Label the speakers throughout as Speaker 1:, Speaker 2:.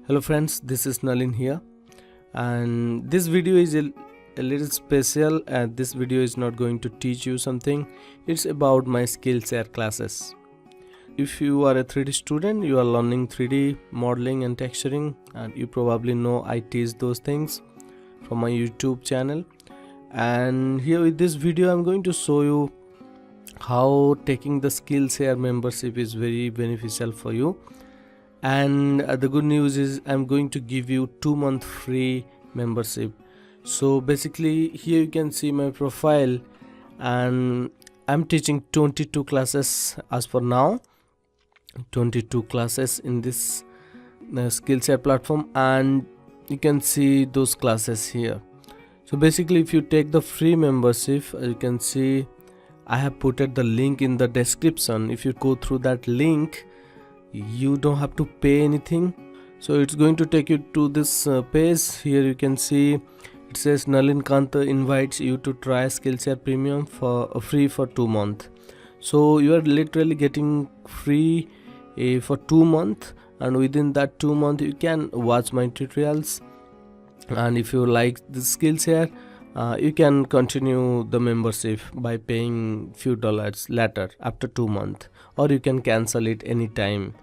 Speaker 1: Hello friends, this is Nalin here, and this video is a little special. This video is not going to teach you something. It's about my Skillshare classes. If you are a 3D student, you are learning 3D modeling and texturing, and you probably know I teach those things from my YouTube channel. And here with this video I'm going to show you how taking the Skillshare membership is very beneficial for you. And the good news is I'm going to give you 2-month free membership. So basically here you can see my profile, and I'm teaching 22 classes as for now, 22 classes in this Skillshare platform, and you can see those classes here. So basically if you take the free membership, you can see I have put the link in the description. If you go through that link, you don't have to pay anything. So it's going to take you to this page. Here you can see it says Nalin Kanta invites you to try Skillshare Premium for free for 2 months. So you are literally getting free for 2 months, and within that 2 months you can watch my tutorials. And if you like the Skillshare, you can continue the membership by paying few dollars later after 2 months, or you can cancel it anytime.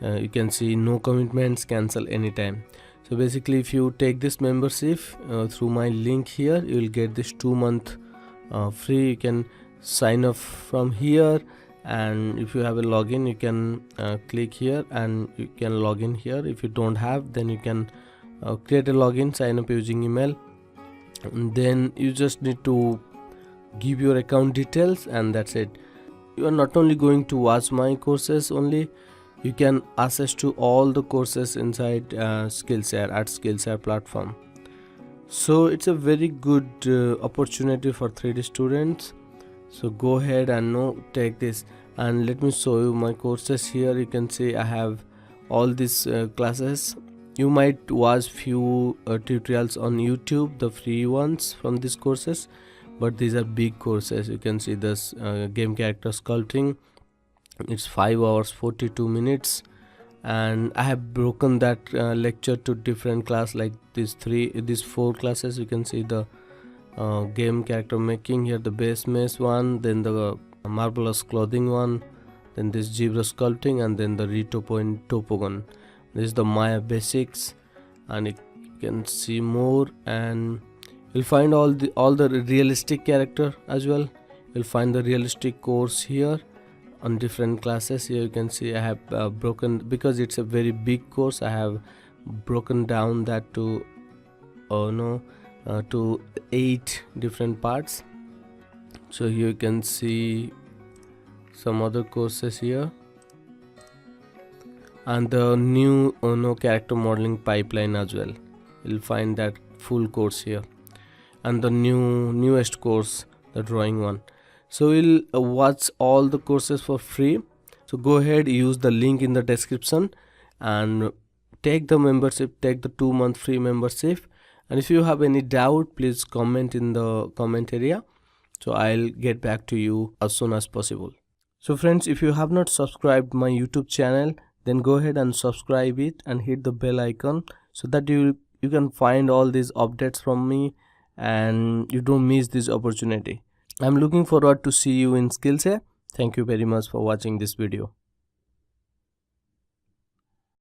Speaker 1: You can see no commitments, cancel anytime. So basically if you take this membership through my link here, you will get this 2 month free. You can sign up from here, and if you have a login you can click here and you can log in here. If you don't have, then you can create a login, sign up using email, and then you just need to give your account details, and that's it. You are not only going to watch my courses only, you can access to all the courses inside Skillshare at Skillshare platform. So it's a very good opportunity for 3D students. So go ahead and take this, and let me show you my courses. Here you can see I have all these classes. You might watch few tutorials on YouTube, the free ones from these courses, but these are big courses. You can see this game character sculpting. It's 5 hours 42 minutes, and I have broken that lecture to different class, like these 4 classes. You can see the game character making here, the base mesh one, then the marvelous clothing one, then this zebra sculpting, and then the retopo and topogon. This is the Maya basics, and you can see more, and you'll find all the realistic character as well. You'll find the realistic course here on different classes. Here you can see I have broken, because it's a very big course, I have broken down that to to 8 different parts. So here you can see some other courses here, and the new character modeling pipeline as well. You'll find that full course here, and the newest course, the drawing one. So we'll watch all the courses for free. So go ahead, use the link in the description and take the membership, take the 2-month free membership. And if you have any doubt, please comment in the comment area, so I'll get back to you as soon as possible. So friends, if you have not subscribed my YouTube channel, then go ahead and subscribe it and hit the bell icon, so that you can find all these updates from me and you don't miss this opportunity. I'm looking forward to see you in Skillshare. Thank you very much for watching this video.